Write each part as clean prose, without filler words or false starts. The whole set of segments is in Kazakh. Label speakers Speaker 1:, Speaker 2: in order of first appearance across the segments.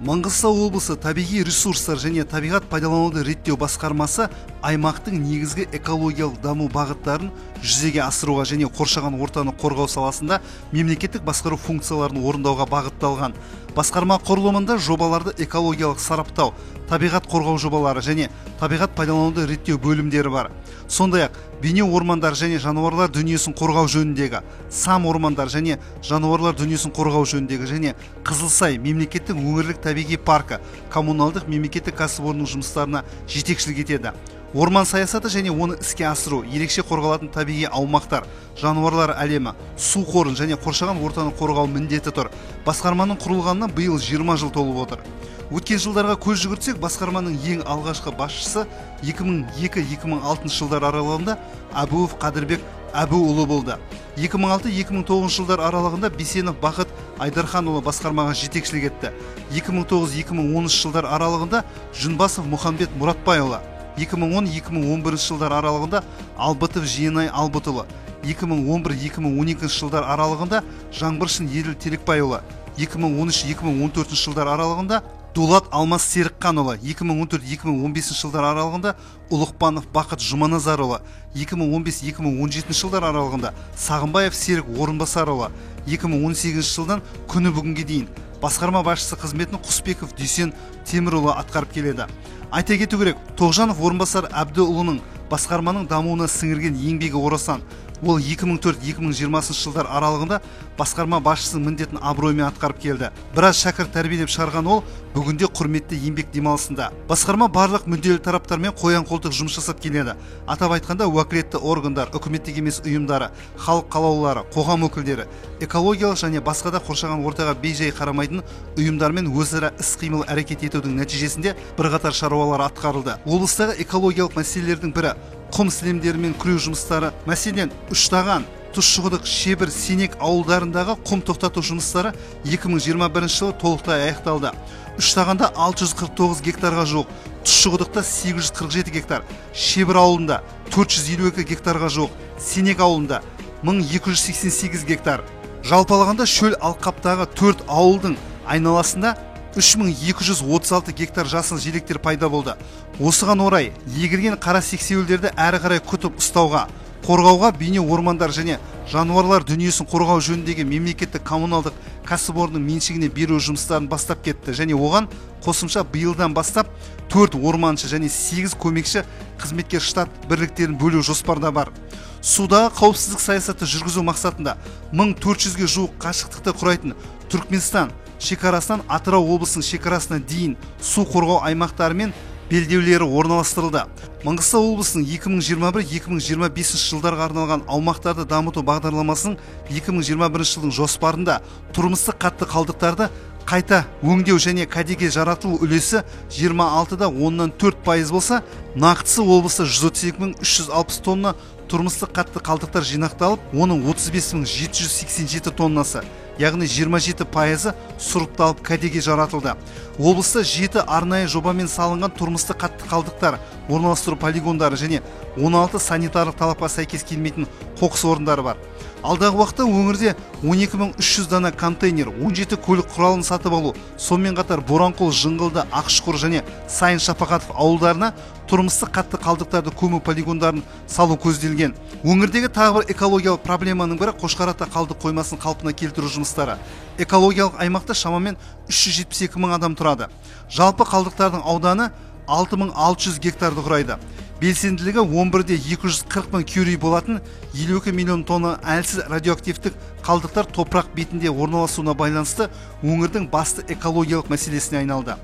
Speaker 1: Маңғыстау облысы табиғи ресурстар және табиғат пайдалануды реттеу басқармасы аймақтың негізгі экологиялық даму бағыттарын жүзеге асыруға және қоршаған ортаны қорғау саласында мемлекеттік басқару функцияларын орындауға бағытталған. Басқарма құрылымында жобаларды экологиялық сараптау, табиғат қорғау жобалары және табиғат пайдалануды реттеу бөлімдері бар. Сондай-ақ бейнеу ормандар және жануарлар дүниесін қорғау жөніндегі, сам ормандар және жануарлар дүниесін қорғау жөніндегі және Қызылсай мемлекеттік өңірлік табиғи паркі коммуналдық мемлекеттік кәсіпорынның жұмыстарына жетекшілік етеді. Орман саясаты және оны іске асыру, ерекше қорғалатын табиғи аумақтар, жануарлар әлемі, су қорын және қоршаған ортаны қорғау міндеті тұр. Басқарманың құрылғанына биыл 20 жыл толып отыр. Өткен жылдарға көз жүгіртсек, басқарманың ең алғашқы басшысы 2002-2006 жылдар аралығында Әбуов Қадырбек Әбуұлы болды. 2006-2009 жылдар аралығында Бисенов Бақыт Айдарханұлы басқармаға жетекшілік етті. 2009-2013 жылдар аралығында Жүнбасов Мұхамбет Мұратбайұлы, 2010-2011 жылдар аралығында Албытов Жиенай Албытұлы, 2011-2012 жылдар аралығында Жаңбыршын Еділ Терекбайұлы, 2013-2014 жылдар аралығында Дулат Алмас Серікқанұлы, 2014-2015 жылдар аралығында Ұлықпанов Бақыт Жұманазарұлы, 2015-2017 жылдар аралығында Сағынбаев Серік Орынбасарұлы, 2018 жылдан күні бүгінге дейін басқарма басшысы қызметін Құсбеков Дүйсен Темірұлы атқарып келеді. Айта кету керек, Тоғжанов Орынбасар Әбдіұлының басқарманың дамуына сіңірген еңбегі орасан. Ол 2004-2020 жылдар аралығында басқарма басшысының міндетін абыроймен атқарып келді. Біраз шәкірт тәрбиелеп шығарған ол бүгінде құрметті еңбек демалысында. Басқарма барлық мүдделі тараптармен қоян-қолтық жұмыс жасап келеді. Атап айтқанда, уәкілетті органдар, үкіметтік емес ұйымдары, халық қалаулылары, қоғам өкілдері, экологиялық және басқа да қоршаған ортаға бей-жай қарамайтын ұйымдармен өзара іс-қимыл әрекет етудің нәтижесінде бірқатар шаруалар атқарылды. Облыстағы экологиялық мәселелердің бірі құм сілемдерімен күреу жұмыстары. Мәселен, Үштаған, Тұщықұдық, Шебір, Сенек ауылдарындағы құм тоқтату жұмыстары 2021 жылы толықтай аяқталды. Үштағанда 649 гектарға жуық, Тұщықұдықта 847 гектар, Шебір ауылында 452 гектарға жуық, Сенек ауылында 1288 гектар. Жалпалағанда шөл алқаптағы 4 ауылдың айналасында 3236 гектар жасыл желектер пайда болды. Осыған орай, егілген қара сексеуілдерді әрі қарай күтіп ұстауға, қорғауға бейнеу ормандар және жануарлар дүниесін қорғау жөніндегі мемлекеттік коммуналдық кәсіпорынның меншігіне беру жұмыстарын бастап кетті және оған қосымша биылдан бастап 4 орманшы және 8 көмекші қызметкер штат бірліктерін бөлу жоспарда бар. Судағы қауіпсіздік саясаты жүргізу мақсатында 1400-ге жуық қашықтықты құрайтын Түркменстан шекарасынан Атырау облысының шекарасына дейін су қорғау аймақтары мен белдеулері орналастырылды. Маңғыстау облысының 2021-2025 жылдарға арналған аумақтарды дамыту бағдарламасының 2021 жылдың жоспарында тұрмыстық қатты қалдықтарды қайта өңдеу және кәдеге жаратылу үлесі 26,4% болса, нақтысы облыста 132.360 тонна тұрмыстық қатты қалдықтар жинақталып, оның 35.787 тоннасы, яғни 27% сұрыпталып кәдеге жаратылды. Облыста 7 арнайы жобамен салынған тұрмыстық қатты қалдықтар орналастыру полигондары және 16 санитарлық талапқа сәйкес келмейтін қоқыс орындары бар. Алдағы уақытта өңірде 12300 дана контейнер, 17 көлік құралын сатып алу, сонымен қатар Боранқол, Жыңғылды, Ақшұқыр және Сайын Шапағатов ауылдарына тұрмыстық қатты қалдықтарды көму полигондарын салу көзделген. Өңірдегі тағы бір экологиялық проблеманың бірі Қошқарата қалдық қоймасын қалпына келтіру жұмыстары. Экологиялық аймақта шамамен 372 мың адам тұрады. Жалпы қалдықтардың ауданы 6600 гектарды құрайды. Белсенділігі 11-де 240 мың кюри болатын 52 миллион тонна әлсіз радиоактивтік қалдықтар топырақ бетінде орналасуына байланысты өңірдің басты экологиялық мәселесіне айналды.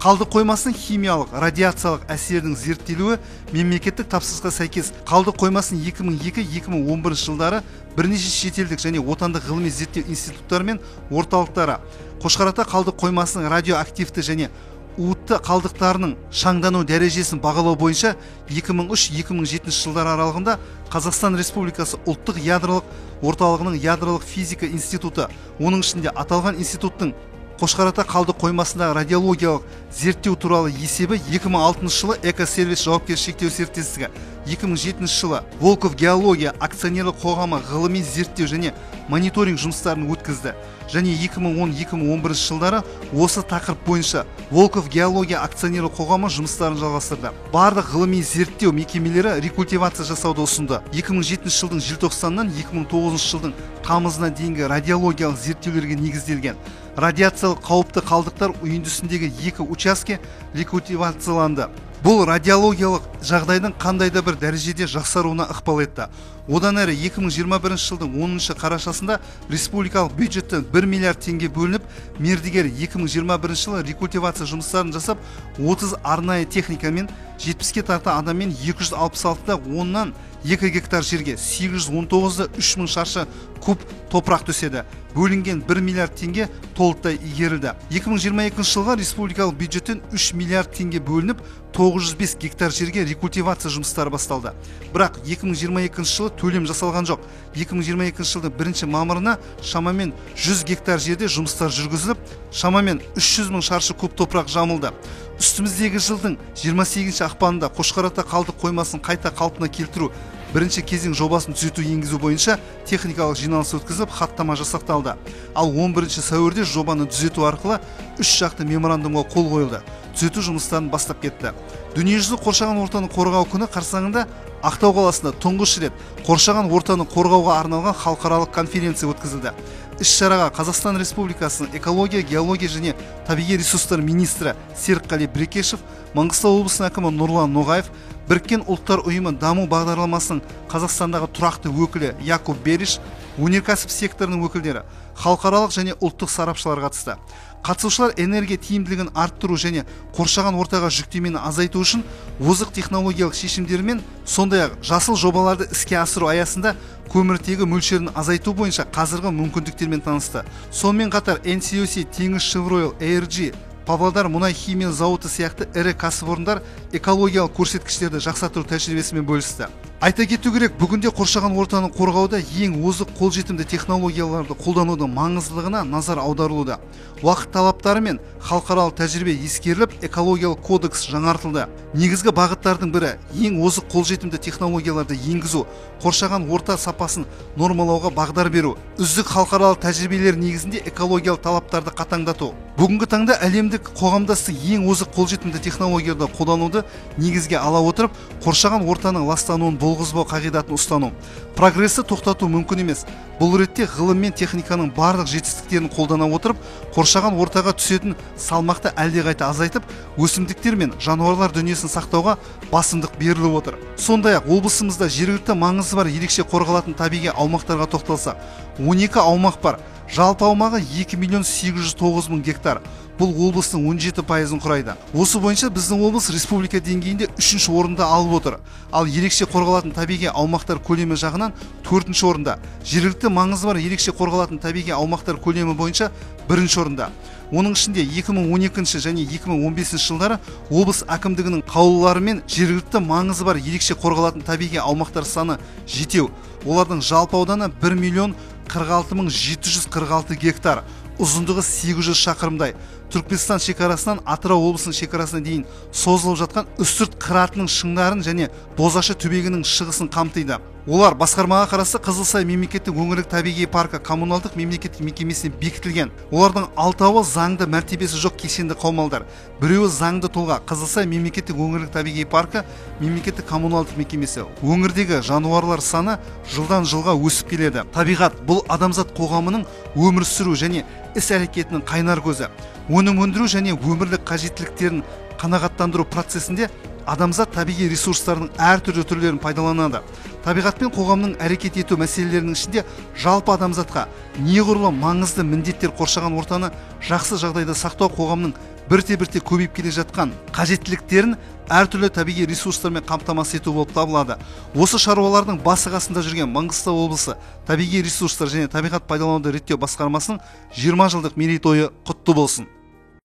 Speaker 1: Қалдық қоймасының химиялық, радиациялық әсерінің зерттелуі мемлекеттік тапсырысқа сәйкес қалдық қоймасын 2002-2011 жылдары бірнеше шетелдік және отандық ғылыми зерттеу институттары мен орталықтары Қошқарата қалдық қоймасының радиоактивті және уытты қалдықтарының шаңдану дәрежесін бағалау бойынша 2003-2007 жылдар аралығында Қазақстан Республикасы ұлттық ядролық орталығының ядролық физика институты, оның ішінде аталған институттың Қошқарата қалдық қоймасындағы радиологиялық зерттеу туралы есебі 2006 жылы Экосервис жауапкершілігі шектеулі серіктестігі, 2007 жылы Волков геология акционерлік қоғамы ғылыми зерттеу және мониторинг жұмыстарын өткізді және 2010-2011 жылдары осы тақырып бойынша Волков геология акционерлік қоғамы жұмыстарын жалғастырды. Барлық ғылыми зерттеу мекемелері рекультивация жасауды ұсынды. 2007 жылдың желтоқсаннан 2009 жылдың тамызына дейінгі радиологиялық зерттеулерге негізделген радиациялық қауіпті қалдықтар үйіндісіндегі 2 учаске рекультивацияланды. Бұл радиологиялық жағдайдың қандай да бір дәрежеде жақсаруына ықпал етті. Одан әрі 2021 жылдың 10 қарашасында республикалық бюджеттен 1 миллиард теңге бөлініп, мердігер 2021 жылы рекультивация жұмыстарын жасап, 30 арнайы техникамен 70-ке тарта адаммен 266-да 10-нан 2 гектар жерге 819-да 3000 шаршы куб топырақ төседі. Бөлінген 1 миллиард теңге толықтай игерілді. 2022 жылға республикалық бюджеттен 3 миллиард теңге бөлініп, 905 гектар жерге рекультивация жұмыстары басталды. Бірақ 2022 жылы төлем жасалған жоқ. 2022 жылдың 1 мамырына шамамен 100 гектар жерде жұмыстар жүргізіліп, шамамен 300 мың шаршы куб топырақ жамылды. Үстіміздегі жылдың 28 ақпанында Қошқарата қалдық қоймасын қайта қалпына келтіру бірінші кезең жобасын түзету енгізу бойынша техникалық жиналыс өткізіп, хаттама жасақталды. Ал 11 сәуірде жобаны түзету арқылы 3 жақты меморандумға қол қойылды. Түзету жұмыстарын бастап кетті. Дүниежүзілік қоршаған ортаны қорғау күні қарсаңында Ақтау қаласында тұңғыш рет қоршаған ортаны қорғауға арналған халықаралық конференция өткізілді. Іс-шараға Қазақстан Республикасының экология, геология және табиғи ресурстар министрі Серікқали Брекешев, Маңғыстау облысының әкімі Нұрлан Ноғаев, Біріккен ұлттар ұйымы даму бағдарламасының Қазақстандағы тұрақты өкілі Якуб Бериш, өнеркәсіп секторының өкілдері, халықаралық және ұлттық сарапшылар қатысты. Қатысушылар энергия тиімділігін арттыру және қоршаған ортаға жүктемені азайту үшін озық технологиялық шешімдермен, сондай-ақ жасыл жобаларды іске асыру аясында көміртегі мөлшерін азайту бойынша қазіргі мүмкіндіктермен танысты. Сонымен қатар NCOC, Теңізшевройл, ARG, Павлодар мұнай химия зауыты сияқты ірі кәсіпорындар экологиялық көрсеткіштерді жақсарту тәжірибесімен бөлісті. Айта кету керек, бүгінде қоршаған ортаны қорғауда ең озық қолжетімді технологияларды қолданудың маңыздылығына назар аударылуда. Уақыт талаптары мен халықаралық тәжірибе ескеріліп, экологиялық кодекс жаңартылды. Негізгі бағыттардың бірі ең озық қолжетімді технологияларды енгізу, қоршаған орта сапасын нормалауға бағдар беру, үздік халықаралық тәжірибелер негізінде экологиялық талаптарды қатаңдату. Бүгінгі таңда әлемдік қоғамдастық ең озық қолжетімді технологияларды қолдануды негізге ала отырып, қоршаған ортаның ластануын болғызбау қағидатын ұстану. Прогресті тоқтату мүмкін емес. Бұл ретте ғылым мен техниканың барлық жетістіктерін қолдана отырып, қоршаған ортаға түсетін салмақты әлдеқайда азайтып, өсімдіктер мен жануарлар дүниесін сақтауға басымдық беріліп отыр. Сондай-ақ облысымызда жергілікті маңызы бар ерекше қорғалатын табиғи аумақтарға тоқталсақ, 12 аумақ бар. Жалпы аумағы 2.809.000 гектар. Бұл облыстың 17%-ын құрайды. Осы бойынша біздің облыс республика деңгейінде 3-ші орында алып отыр. Ал ерекше қорғалатын табиғи аумақтар көлемі жағынан 4-ші орында. Жергілікті маңызы бар ерекше қорғалатын табиғи аумақтар көлемі бойынша 1-ші орында. Оның ішінде 2012 және 2015 жылдары облыс әкімдігінің қаулыларымен жергілікті маңызы бар ерекше қорғалатын табиғи аумақтар саны 7. Олардың жалпы ауданы 1.046.746 гектар. Ұзындығы 800 шақырымдай. Түркменстан шекарасынан Атырау облысының шекарасына дейін созылып жатқан үстірт қыратының шыңдарын және Бозашы түбегінің шығысын қамтиды. Олар басқармаға қарасы Қызылсай мемлекеттік өңірлік табиғи паркі коммуналдық мемлекеттік мекемесіне бекітілген. Олардың 6-ы заңды мәртебесі жоқ кешенді қаумалдар. Біреуі заңды тұлға Қызылсай мемлекеттік өңірлік табиғи паркі мемлекеттік коммуналдық мекемесі. Өңірдегі жануарлар саны жылдан жылға өсіп келеді. Табиғат бұл адамзат қоғамының өмір сүру және іс-әрекетінің қайнар көзі. Өнім өндіру және өмірлік қажеттіліктерін қанағаттандыру процесінде адамзат табиғи ресурстарының әртүрлі түрлерін пайдаланады. Табиғат пен қоғамның әрекет ету мәселелерінің ішінде жалпы адамзатқа неғұрлым маңызды міндеттер қоршаған ортаны жақсы жағдайда сақтау қоғамның бірте-бірте көбейіп келе жатқан қажеттіліктерін әртүрлі табиғи ресурстармен қамтамасыз ету болып табылады. Осы шаруалардың басы қасында жүрген Маңғыстау облысы табиғи ресурстар және табиғат пайдалануды реттеу басқармасының 20 жылдық мерейтойы құтты болсын.